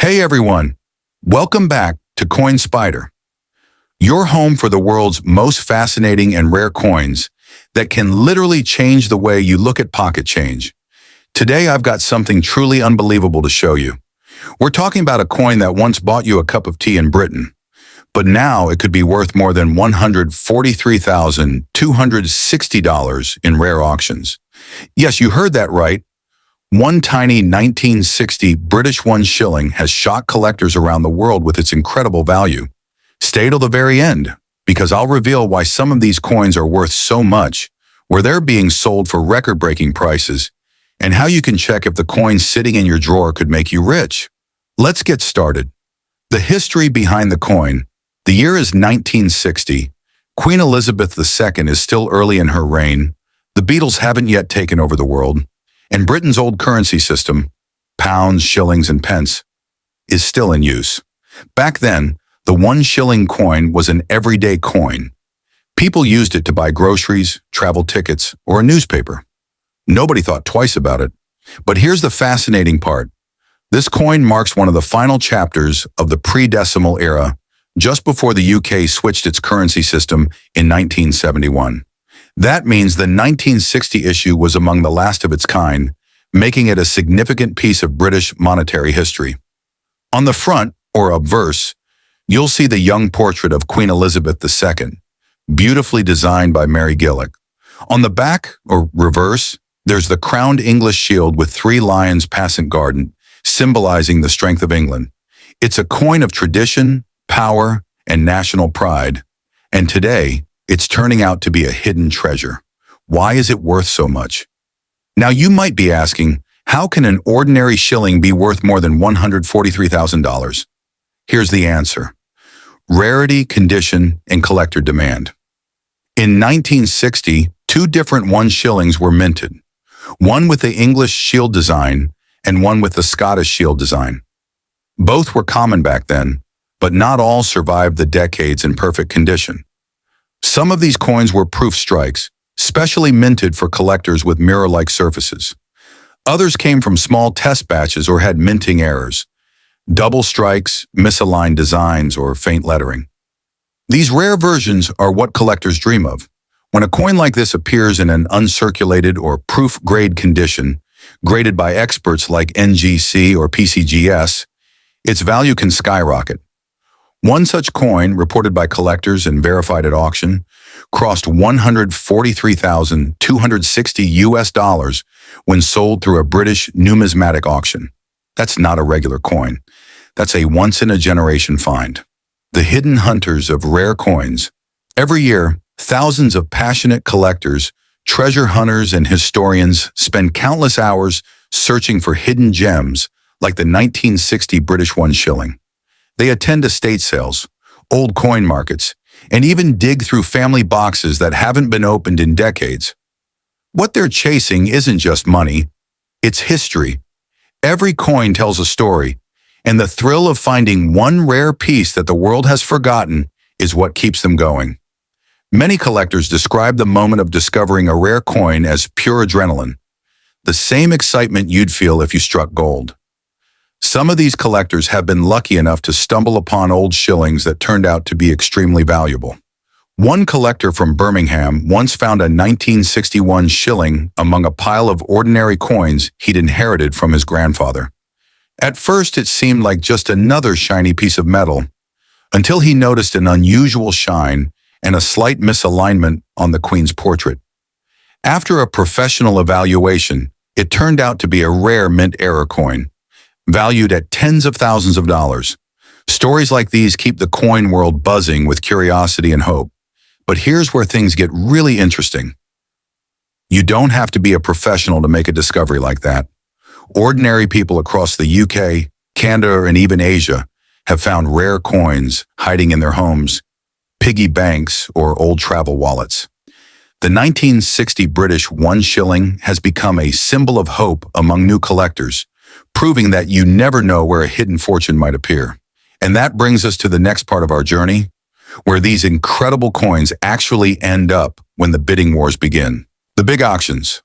Hey everyone, welcome back to Coin Spyder, your home for the world's most fascinating and rare coins that can literally change the way you look at pocket change. Today I've got something truly unbelievable to show you. We're talking about a coin that once bought you a cup of tea in Britain, but now it could be worth more than $143,260 in rare auctions. Yes, you heard that right. One tiny 1960 British one shilling has shocked collectors around the world with its incredible value. Stay till the very end, because I'll reveal why some of these coins are worth so much, where they're being sold for record-breaking prices, and how you can check if the coin sitting in your drawer could make you rich. Let's get started. The history behind the coin. The year is 1960. Queen Elizabeth II is still early in her reign. The Beatles haven't yet taken over the world. And Britain's old currency system, pounds, shillings, and pence, is still in use. Back then, the 1 shilling coin was an everyday coin. People used it to buy groceries, travel tickets, or a newspaper. Nobody thought twice about it. But here's the fascinating part. This coin marks one of the final chapters of the pre-decimal era, just before the UK switched its currency system in 1971. That means the 1960 issue was among the last of its kind, making it a significant piece of British monetary history. On the front, or obverse, you'll see the young portrait of Queen Elizabeth II, beautifully designed by Mary Gillick. On the back, or reverse, there's the crowned English shield with 3 lions passant guardant, symbolizing the strength of England. It's a coin of tradition, power, and national pride. And today, it's turning out to be a hidden treasure. Why is it worth so much? Now you might be asking, how can an ordinary shilling be worth more than $143,000? Here's the answer. Rarity, condition, and collector demand. In 1960, 2 different 1 shillings were minted. One with the English shield design and one with the Scottish shield design. Both were common back then, but not all survived the decades in perfect condition. Some of these coins were proof strikes, specially minted for collectors with mirror-like surfaces. Others came from small test batches or had minting errors, double strikes, misaligned designs, or faint lettering. These rare versions are what collectors dream of. When a coin like this appears in an uncirculated or proof-grade condition, graded by experts like NGC or PCGS, its value can skyrocket. One such coin, reported by collectors and verified at auction, crossed $143,260 when sold through a British numismatic auction. That's not a regular coin. That's a once-in-a-generation find. The hidden hunters of rare coins. Every year, thousands of passionate collectors, treasure hunters, and historians spend countless hours searching for hidden gems like the 1960 British 1 shilling. They attend estate sales, old coin markets, and even dig through family boxes that haven't been opened in decades. What they're chasing isn't just money, it's history. Every coin tells a story, and the thrill of finding one rare piece that the world has forgotten is what keeps them going. Many collectors describe the moment of discovering a rare coin as pure adrenaline, the same excitement you'd feel if you struck gold. Some of these collectors have been lucky enough to stumble upon old shillings that turned out to be extremely valuable. One collector from Birmingham once found a 1961 shilling among a pile of ordinary coins he'd inherited from his grandfather. At first, it seemed like just another shiny piece of metal, until he noticed an unusual shine and a slight misalignment on the Queen's portrait. After a professional evaluation, it turned out to be a rare mint error coin, valued at tens of thousands of dollars. Stories like these keep the coin world buzzing with curiosity and hope. But here's where things get really interesting. You don't have to be a professional to make a discovery like that. Ordinary people across the UK, Canada, and even Asia have found rare coins hiding in their homes, piggy banks, or old travel wallets. The 1960 British 1 shilling has become a symbol of hope among new collectors, proving that you never know where a hidden fortune might appear. And that brings us to the next part of our journey, where these incredible coins actually end up when the bidding wars begin. The big auctions.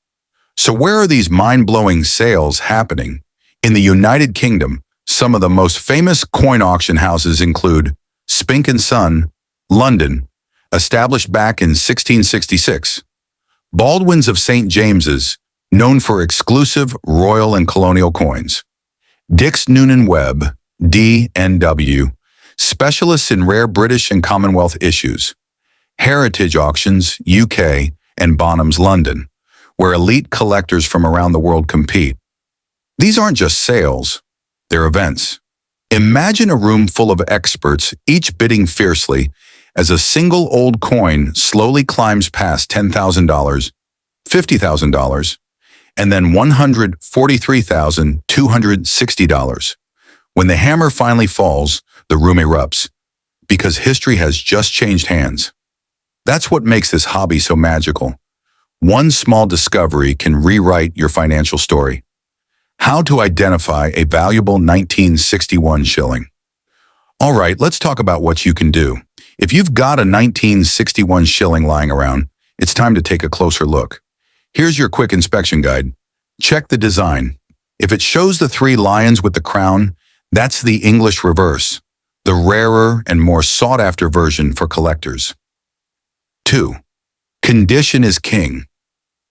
So where are these mind-blowing sales happening? In the United Kingdom, Some of the most famous coin auction houses include Spink & Son, London, established back in 1666. Baldwin's of St. James's, known for exclusive royal and colonial coins. Dix Noonan Webb, D&W, specialists in rare British and Commonwealth issues. Heritage Auctions, UK, and Bonhams, London, where elite collectors from around the world compete. These aren't just sales, they're events. Imagine a room full of experts, each bidding fiercely, as a single old coin slowly climbs past $10,000, $50,000, and then $143,260. When the hammer finally falls, the room erupts, because history has just changed hands. That's what makes this hobby so magical. One small discovery can rewrite your financial story. How to identify a valuable 1961 shilling. All right, let's talk about what you can do. If you've got a 1961 shilling lying around, it's time to take a closer look. Here's your quick inspection guide. Check the design. If it shows the three lions with the crown, that's the English reverse, the rarer and more sought-after version for collectors. 2. Condition is king.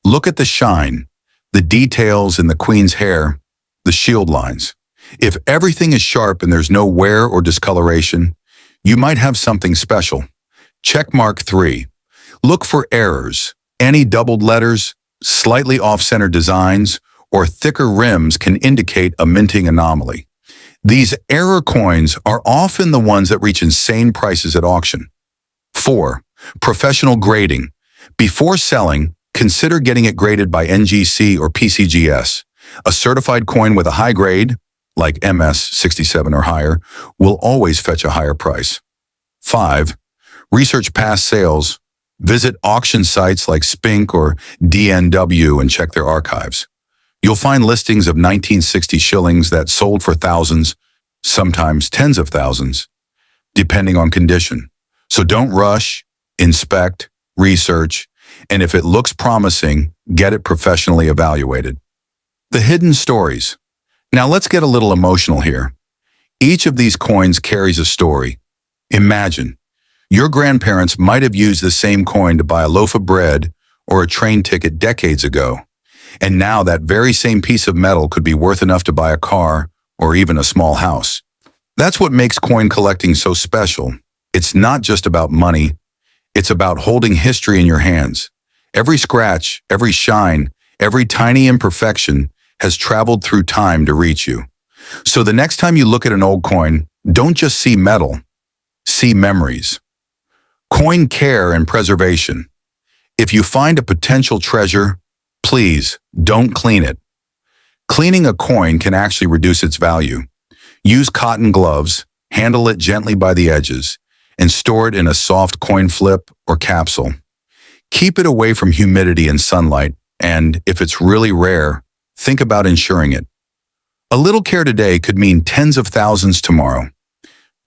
Look at the shine, the details in the queen's hair, the shield lines. If everything is sharp and there's no wear or discoloration, you might have something special. Checkmark 3. Look for errors. Any doubled letters, slightly off-center designs, or thicker rims can indicate a minting anomaly. These error coins are often the ones that reach insane prices at auction. 4. Professional grading. Before selling, consider getting it graded by NGC or PCGS. A certified coin with a high grade, like MS 67 or higher, will always fetch a higher price. 5. Research past sales. Visit auction sites like Spink or D&W and check their archives. You'll find listings of 1960 shillings that sold for thousands, sometimes tens of thousands, depending on condition. So don't rush, inspect, research, and if it looks promising, get it professionally evaluated. The hidden stories. Now let's get a little emotional here. Each of these coins carries a story. Imagine, your grandparents might have used the same coin to buy a loaf of bread or a train ticket decades ago. And now that very same piece of metal could be worth enough to buy a car or even a small house. That's what makes coin collecting so special. It's not just about money. It's about holding history in your hands. Every scratch, every shine, every tiny imperfection has traveled through time to reach you. So the next time you look at an old coin, don't just see metal, see memories. Coin care and preservation. If you find a potential treasure, please don't clean it. Cleaning a coin can actually reduce its value. Use cotton gloves, handle it gently by the edges, and store it in a soft coin flip or capsule. Keep it away from humidity and sunlight, and if it's really rare, think about insuring it. A little care today could mean tens of thousands tomorrow.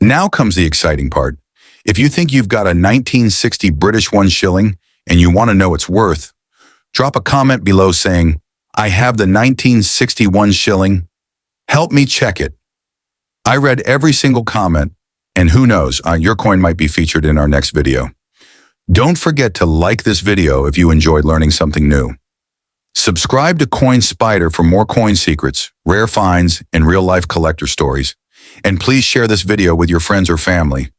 Now comes the exciting part. If you think you've got a 1960 British 1 shilling and you want to know its worth, drop a comment below saying, "I have the 1961 shilling. Help me check it." I read every single comment, and who knows, your coin might be featured in our next video. Don't forget to like this video if you enjoyed learning something new. Subscribe to Coin Spyder for more coin secrets, rare finds, and real-life collector stories. And please share this video with your friends or family,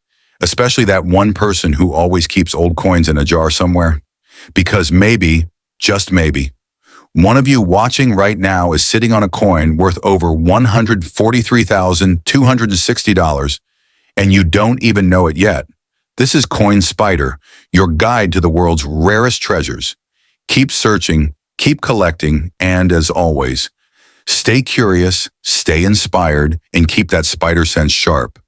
especially that one person who always keeps old coins in a jar somewhere. Because maybe, just maybe, one of you watching right now is sitting on a coin worth over $143,260, and you don't even know it yet. This is Coin Spyder, your guide to the world's rarest treasures. Keep searching, keep collecting, and as always, stay curious, stay inspired, and keep that spider sense sharp.